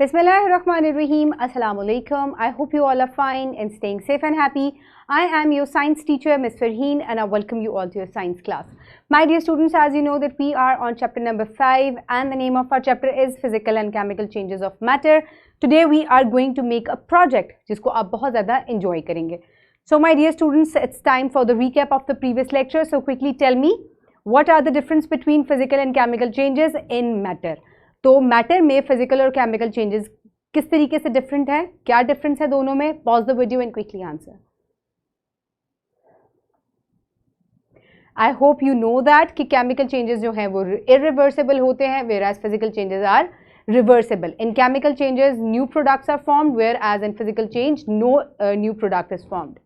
Bismillahirrahmanirrahim. Assalamu alaikum. I hope you all are fine and staying safe and happy. I am your science teacher, Ms. Farheen, and I welcome you all to your science class. My dear students, as you know that we are on chapter number 5 and the name of our chapter is Physical and Chemical Changes of Matter. Today we are going to make a project जिसको आप बहुत ज़्यादा enjoy करेंगे. So my dear students, it's time for the recap of the previous lecture. So quickly tell me, what are the difference between physical and chemical changes in matter? तो matter में physical और chemical changes किस तरीके से different है, क्या difference है दोनों में? Pause the video and quickly answer. I hope you know that कि केमिकल चेंजेस जो हैं वो इरिवर्सिबल होते हैं, whereas physical changes are reversible. In chemical changes new products are formed, whereas in physical change no new product is formed.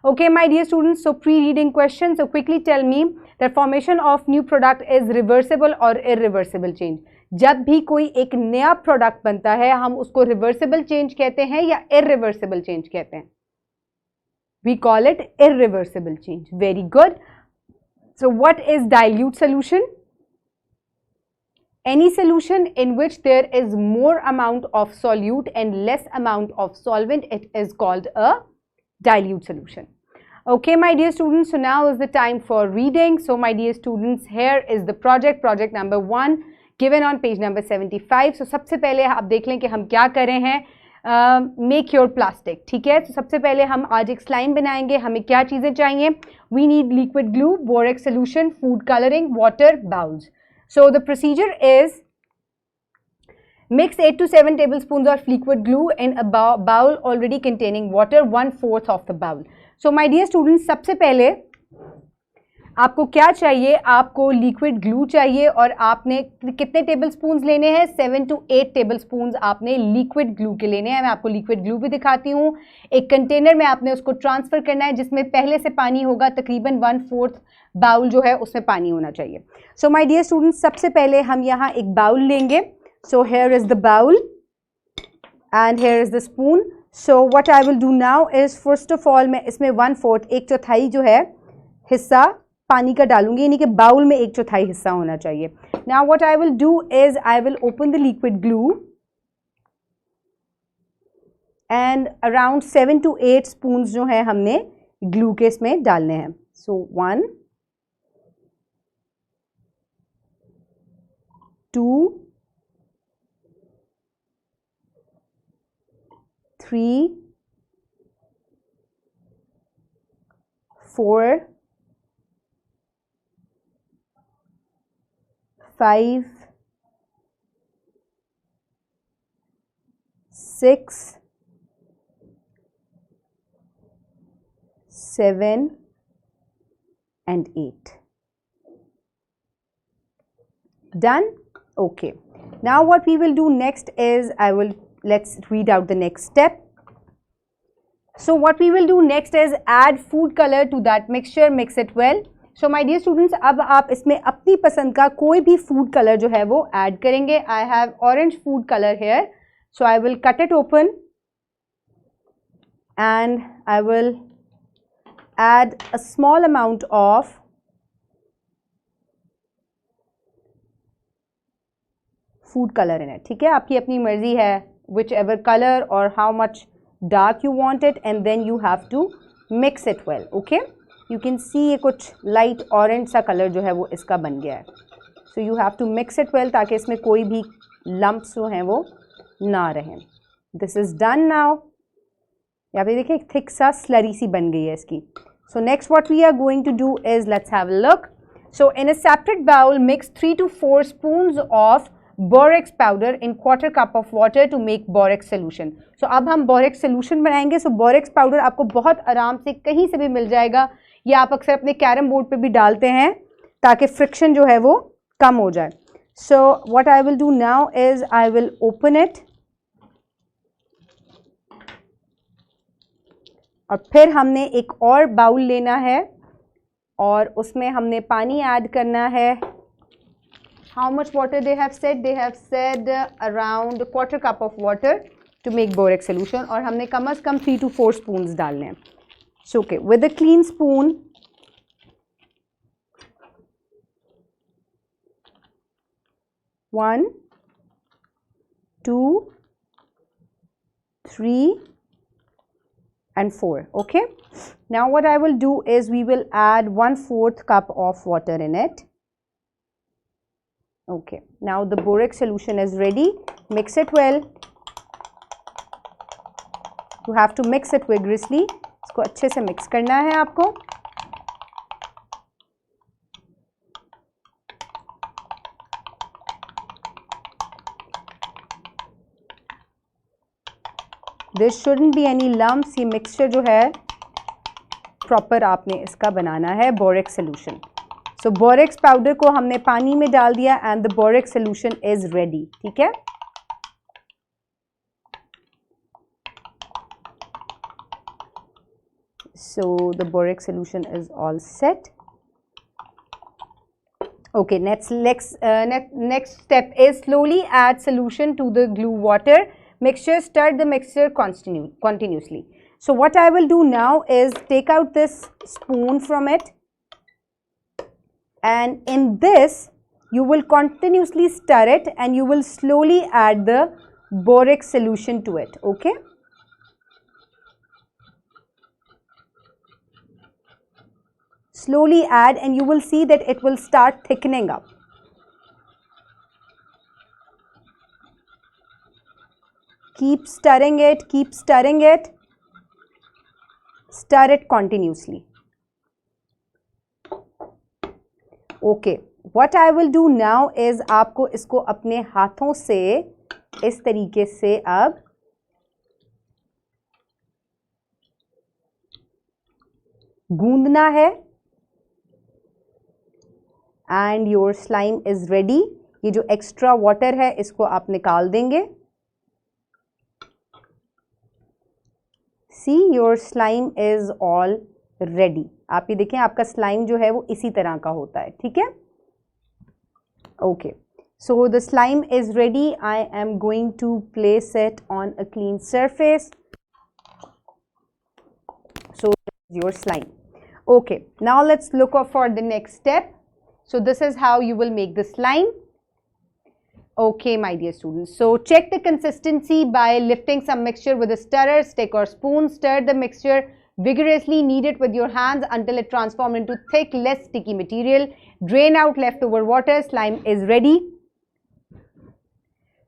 Okay, my dear students, so pre-reading question. So quickly tell me that formation of new product is reversible or irreversible change. जब भी कोई एक नया product बनता है हम उसको reversible change कहते हैं या इरिवर्सिबल चेंज कहते हैं? We call it irreversible change. Very good. So what is dilute solution? Any solution in which there is more amount of solute and less amount of solvent, it is called a dilute solution. Okay, my dear students, so now is the time for reading. So my dear students, here is the project number 1 given on page number 75. So सबसे पहले आप देख लें कि हम क्या कर रहे हैं. Make your plastic. ठीक है, तो सबसे पहले हम आज एक स्लाइम बनाएंगे. हमें क्या चीज़ें चाहिए? We need liquid glue, borax solution, food coloring, water, bowls. So the procedure is mix 8 to 7 tablespoons of liquid glue in a bowl already containing water, 1/4 of the bowl. So my dear students, सबसे पहले आपको क्या चाहिए? आपको liquid glue चाहिए और आपने कितने टेबलस्पून्स लेने हैं? 7 to 8 टेबलस्पून्स आपने लिक्विड ग्लू के लेने हैं. मैं आपको लिक्विड ग्लू भी दिखाती हूँ. एक कंटेनर में आपने उसको ट्रांसफ़र करना है जिसमें पहले से पानी होगा, तकरीबन 1/4 बाउल जो है उसमें पानी होना चाहिए. सो माय डियर स्टूडेंट्स, सबसे पहले हम यहाँ एक बाउल लेंगे. So here is the bowl and here is the spoon. So what I will do now is first of all मैं इसमें 1/4 एक चौथाई जो है हिस्सा पानी का डालूंगी, यानी कि बाउल में एक चौथाई हिस्सा होना चाहिए. Now what I will do is I will open the liquid glue and around 7 to 8 spoons जो है हमने ग्लू के इसमें डालने हैं. So 1 2 3 4 5 6 7 and 8. Done? Okay. Now what we will do next is let's read out the next step. So what we will do next is add food color to that mixture, mix it well. So my dear students, अब आप इसमें अपनी पसंद का कोई भी food color जो है वो add करेंगे. I have orange food color here, so I will cut it open and I will add a small amount of food color in it. ठीक है, आपकी अपनी मर्जी है, whichever color or how much dark you want it, and then you have to mix it well. Okay, you can see ये कुछ light orange सा color जो है वो इसका बन गया है. So you have to mix it well ताकि इसमें कोई भी lumps जो हैं वो ना रहें. This is done now. यहाँ पे देखिए एक thick सा slurry सी बन गई है इसकी. So next what we are going to do is let's have a look. So in a separate bowl mix 3 to 4 spoons of borax powder in 1/4 cup of water to make borax solution. So अब हम borax solution बनाएंगे. So borax powder आपको बहुत आराम से कहीं से भी मिल जाएगा, या आप अक्सर अपने कैरम बोर्ड पे भी डालते हैं ताकि फ्रिक्शन जो है वो कम हो जाए. So what I will do now is I will open it और फिर हमने एक और बाउल लेना है और उसमें हमने पानी ऐड करना है. How much water they have said? They have said around 1/4 cup of water to make borax solution, और हमने कम से कम 3 to 4 spoons डालने हैं. So okay, with a clean spoon, 1 2 3 and 4. Okay, now what I will do is we will add 1/4 cup of water in it. Okay, now the borax solution is ready. Mix it well. You have to mix it vigorously. इसको अच्छे से mix करना है आपको. There shouldn't be any lumps. ये mixture जो है proper आपने इसका बनाना है borax solution. So borax powder को हमने पानी में डाल दिया and the borax solution is ready. ठीक है? So the borax solution is all set. Okay, next step is slowly add solution to the glue water. Mixture, stir the mixture continuously. So what I will do now is take out this spoon from it, and in this you will continuously stir it and you will slowly add the borax solution to it. Okay, slowly add and you will see that it will start thickening up. Keep stirring it, keep stirring it, stir it continuously. Okay, what I will do now is आपको इसको अपने हाथों से इस तरीके से अब गूंदना है and your slime is ready. ये जो extra water है इसको आप निकाल देंगे. See, your slime is all ready. आप ये देखें आपका slime जो है वो इसी तरह का होता है. ठीक है? Okay. So the slime is ready. I am going to place it on a clean surface. So your slime. Okay. Now let's look for the next step. So this is how you will make the slime. Okay, my dear students. So check the consistency by lifting some mixture with a stirrer, stick or spoon. Stir the mixture vigorously. Knead it with your hands until it transforms into thick, less sticky material. Drain out leftover water. Slime is ready.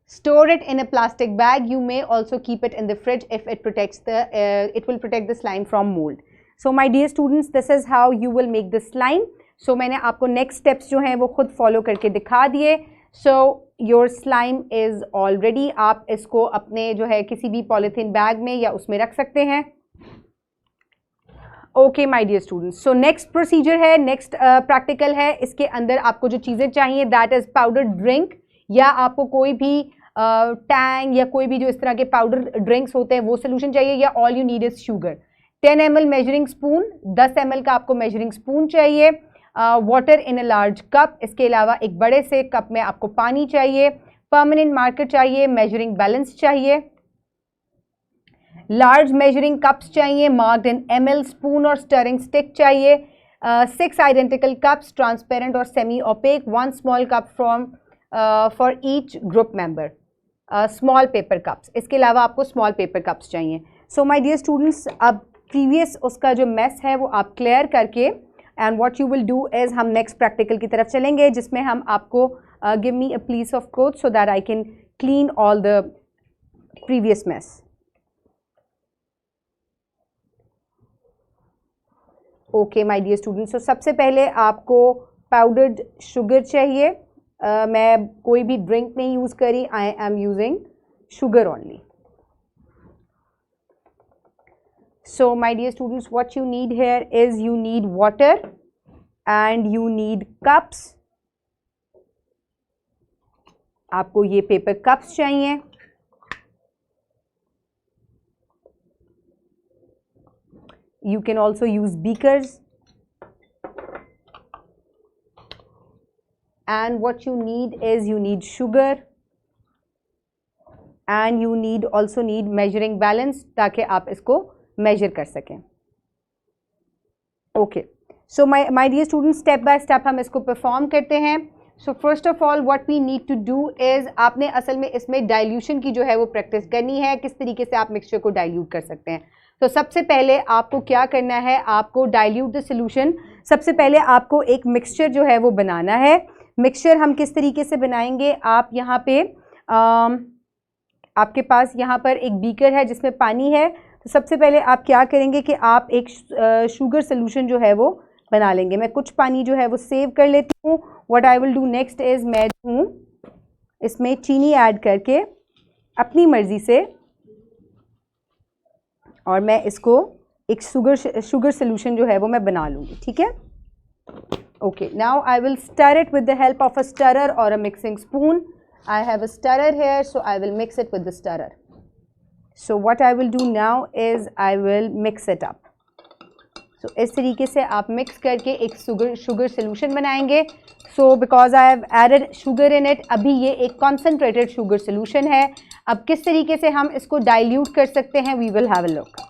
Store it in a plastic bag. You may also keep it in the fridge if it protects it will protect the slime from mold. So my dear students, this is how you will make the slime. So मैंने आपको next steps जो हैं वो खुद follow करके दिखा दिए. So your slime is all ready. आप इसको अपने जो है किसी भी polythene bag में या उसमें रख सकते हैं. Okay, my dear students. So next procedure है, next practical है. इसके अंदर आपको जो चीज़ें चाहिए that is powdered drink, या आपको कोई भी टैंग या कोई भी जो इस तरह के पाउडर ड्रिंक्स होते हैं वो सोल्यूशन चाहिए, या all you need is sugar. 10 ml measuring spoon, 10 ml का आपको मेजरिंग स्पून चाहिए. Water in a large cup. इसके अलावा एक बड़े से कप में आपको पानी चाहिए. परमानेंट मार्कर चाहिए. मेजरिंग बैलेंस चाहिए. लार्ज मेजरिंग कप्स चाहिए मार्क्ड इन ml. स्पून और स्टरिंग स्टिक चाहिए. 6 आइडेंटिकल कप्स ट्रांसपेरेंट और semi opaque. 1 small cup from for each group member. Small paper cups. इसके अलावा आपको स्मॉल पेपर कप्स चाहिए. सो माय डियर स्टूडेंट्स, अब previous उसका जो मेस है वो आप क्लियर करके and what you will do is हम नेक्स्ट प्रैक्टिकल की तरफ चलेंगे, जिसमें हम आपको give me a piece of cloth so that I can clean all the previous mess. Okay my dear students, तो सबसे पहले आपको पाउडर्ड शुगर चाहिए. मैं कोई भी ड्रिंक नहीं यूज़ करी. I am using sugar only. So my dear students, what you need here is you need water and you need cups. आपको ये पेपर कप्स चाहिए. You can also use beakers. And what you need is you need sugar and you need also need measuring balance ताकि आप इसको measure कर सकें. Okay, so my dear students, step by step हम इसको perform करते हैं. So first of all what we need to do is, आपने असल में इसमें डाइल्यूशन की जो है वो प्रैक्टिस करनी है, किस तरीके से आप मिक्सचर को डाइल्यूट कर सकते हैं। तो सबसे पहले आपको क्या करना है, आपको डाइल्यूट द सोल्यूशन, सबसे पहले आपको एक मिक्सचर जो है वो बनाना है। मिक्सचर हम किस तरीके से बनाएंगे, आप यहाँ पे आपके पास यहाँ पर एक बीकर है जिसमें पानी है। तो सबसे पहले आप क्या करेंगे कि आप एक शुगर सोल्यूशन जो है वो बना लेंगे। मैं कुछ पानी जो है वो सेव कर लेती हूँ। What I will do next is, मैं इसमें चीनी ऐड करके अपनी मर्ज़ी से, और मैं इसको एक शुगर सोल्यूशन जो है वो मैं बना लूँगी, ठीक है। Okay, now I will stir it with the help of a stirrer और a mixing spoon. I have a stirrer here, so I will mix it with the stirrer. So what I will do now is I will mix it up. So इस तरीके से आप mix करके एक sugar solution बनाएंगे. So because I have added sugar in it, अभी ये एक concentrated sugar solution है. अब किस तरीके से हम इसको dilute कर सकते हैं, we will have a look.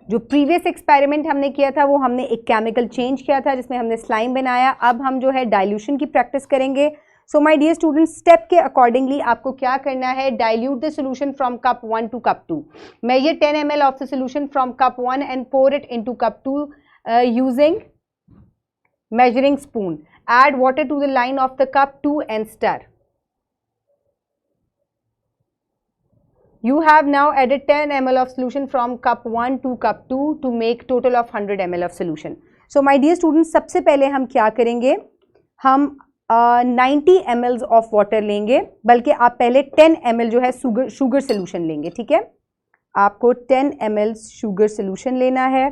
जो प्रीवियस एक्सपेरिमेंट हमने किया था वो हमने एक केमिकल चेंज किया था जिसमें हमने स्लाइम बनाया। अब हम जो है डाइल्यूशन की प्रैक्टिस करेंगे। So my dear students, step के अकॉर्डिंगली आपको क्या करना है, dilute the solution from cup 1 to cup 2। मैं ये 10 ml of the solution from cup 1 and pour it into cup 2 using measuring spoon. Add water to the line of the cup 2 and stir. You have now added 10 ml of solution from cup 1 to cup 2 to make total of 100 ml of solution. So my dear students, सबसे पहले हम क्या करेंगे, हम 90 ml of water लेंगे, बल्कि आप पहले 10 ml जो है शुगर सोल्यूशन लेंगे, ठीक है। आपको 10 ml शुगर सोल्यूशन लेना है।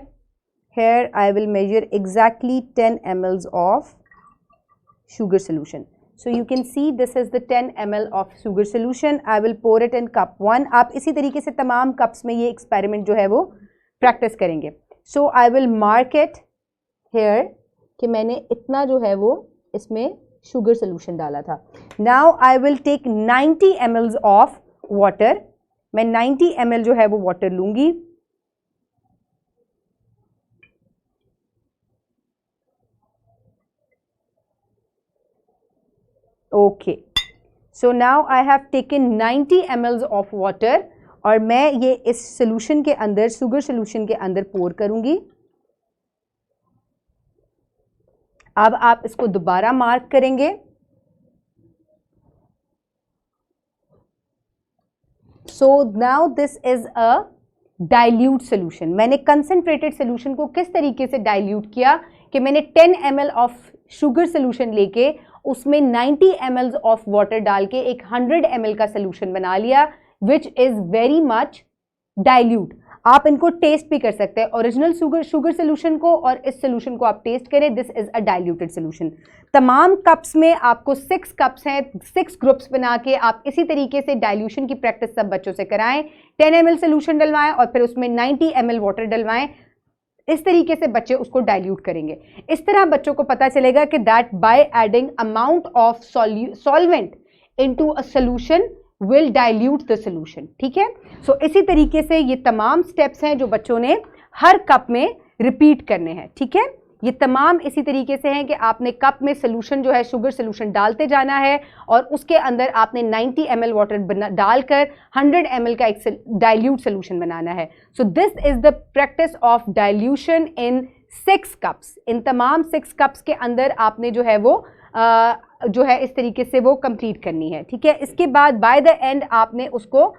Here I will measure exactly 10 ml of sugar solution. So you can see this is the 10 ml of sugar solution. I will pour it in cup 1. आप इसी तरीके से तमाम कप्स में ये एक्सपेरिमेंट जो है वो प्रैक्टिस करेंगे. So I will mark it here कि मैंने इतना जो है वो इसमें sugar solution डाला था. Now I will take 90 ml of water. मैं 90 ml जो है वो water लूँगी. Okay, so now I have taken 90 ml of water और मैं ये इस solution के अंदर, sugar solution के अंदर pour करूँगी. अब आप इसको दोबारा मार्क करेंगे. So now this is a dilute solution. मैंने concentrated solution को किस तरीके से dilute किया कि मैंने 10 ml of sugar solution लेके उसमें 90 ml of water डाल के एक 100 ml का solution बना लिया, which is very much dilute. आप इनको टेस्ट भी कर सकते हैं, ओरिजिनल शुगर सोल्यूशन को और इस सोल्यूशन को आप टेस्ट करें. This is a diluted solution. तमाम कप्स में आपको 6 कप्स हैं, 6 ग्रुप्स बना के आप इसी तरीके से डाइल्यूशन की प्रैक्टिस सब बच्चों से कराएं. 10 ml सोल्यूशन डलवाएं और फिर उसमें 90 ml वाटर डलवाएं. इस तरीके से बच्चे उसको डाइल्यूट करेंगे. इस तरह बच्चों को पता चलेगा कि that by adding amount of solvent into a solution will dilute the solution. ठीक है. सो इसी तरीके से ये तमाम स्टेप्स हैं जो बच्चों ने हर कप में रिपीट करने हैं. ठीक है. ये तमाम इसी तरीके से हैं कि आपने कप में सोल्यूशन जो है शुगर सोल्यूशन डालते जाना है और उसके अंदर आपने 90 ml वाटर डालकर 100 ml का एक डाइल्यूट सोल्यूशन बनाना है. So this is the practice of dilution in 6 cups. इन तमाम 6 कप्स के अंदर आपने जो है वो जो है इस तरीके से वो कंप्लीट करनी है. ठीक है. इसके बाद बाय द एंड आपने उसको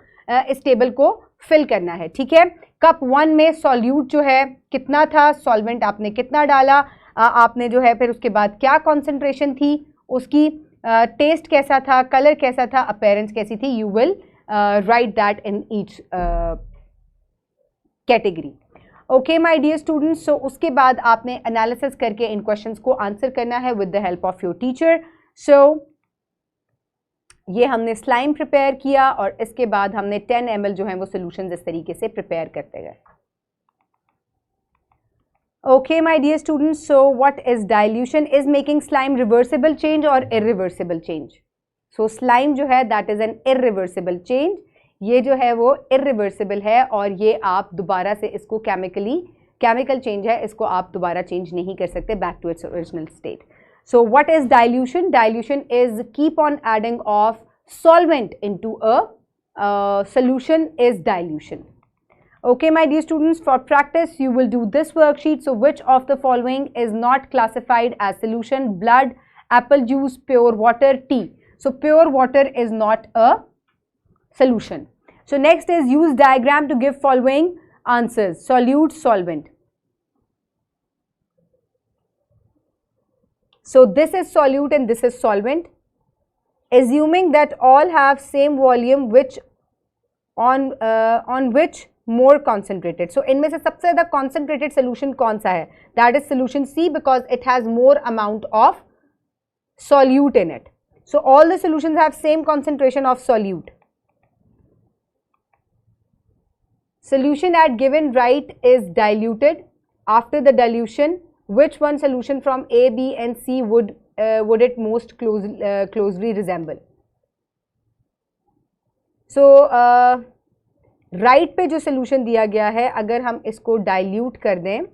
इस टेबल को फिल करना है. ठीक है. कप 1 में सॉल्यूट जो है कितना था, सॉल्वेंट आपने कितना डाला, आपने जो है फिर उसके बाद क्या कॉन्सेंट्रेशन थी, उसकी टेस्ट कैसा था, कलर कैसा था, अपीयरेंस कैसी थी. You will write that in each category. Okay my dear students, so उसके बाद आपने एनालिसिस करके इन क्वेश्चंस को आंसर करना है with the help of your teacher. So ये हमने स्लाइम प्रिपेयर किया और इसके बाद हमने 10 ml जो है वो सोल्यूशन इस तरीके से प्रिपेयर करते गए. Okay my dear students, so what is dilution? Is making slime reversible change और इरिवर्सिबल चेंज? सो स्लाइम जो है that is an irreversible change. ये जो है वो इरिवर्सिबल है और ये आप दोबारा से इसको केमिकल चेंज है, इसको आप दोबारा चेंज नहीं कर सकते back to its original state. So what is dilution? Dilution is keep on adding of solvent into a solution is dilution. Okay, my dear students, for practice you will do this worksheet. So which of the following is not classified as solution? Blood, apple juice, pure water, tea. So pure water is not a solution. So next is use diagram to give following answers. Solute, solvent. So this is solute and this is solvent. Assuming that all have same volume, which on which more concentrated. So इनमें से सबसे ज़्यादा concentrated solution कौन सा है? That is solution C because it has more amount of solute in it. So all the solutions have same concentration of solute. Solution at given right is diluted. After the dilution, which one solution from A, B and C would it most closely resemble? So right पे जो solution दिया गया है, अगर हम इसको dilute कर दें,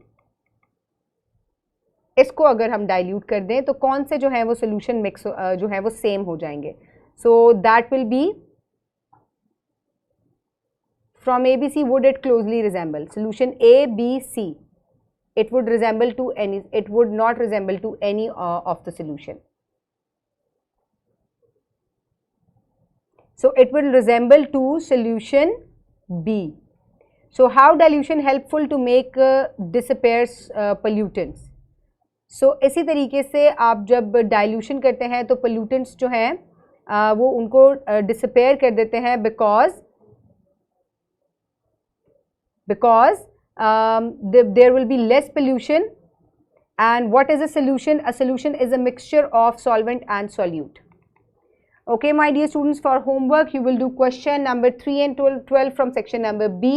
इसको अगर हम dilute कर दें तो कौन से जो है वो solution mix जो है वो same हो जाएंगे? So that will be from A, B, C would it closely resemble? Solution A, B, C. It would resemble to any, it would not resemble to any of the solution. So it will resemble to solution B. So how dilution helpful to make disappears pollutants? So इसी तरीके से आप जब dilution करते हैं तो pollutants जो हैं वो उनको disappear कर देते हैं because there will be less pollution. And what is a solution? A solution is a mixture of solvent and solute. Okay, my dear students, for homework you will do question number 3 and 12 from section number B,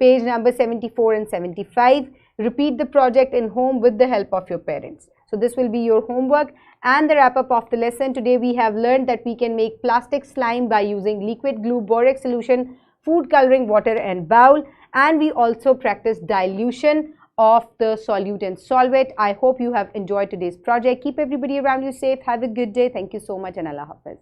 page number 74 and 75. Repeat the project in home with the help of your parents. So this will be your homework and the wrap up of the lesson. Today we have learned that we can make plastic slime by using liquid glue, borax solution, food coloring, water and bowl. And we also practice dilution of the solute and solvent. I hope you have enjoyed today's project. Keep everybody around you safe. Have a good day. Thank you so much and Allah Hafiz.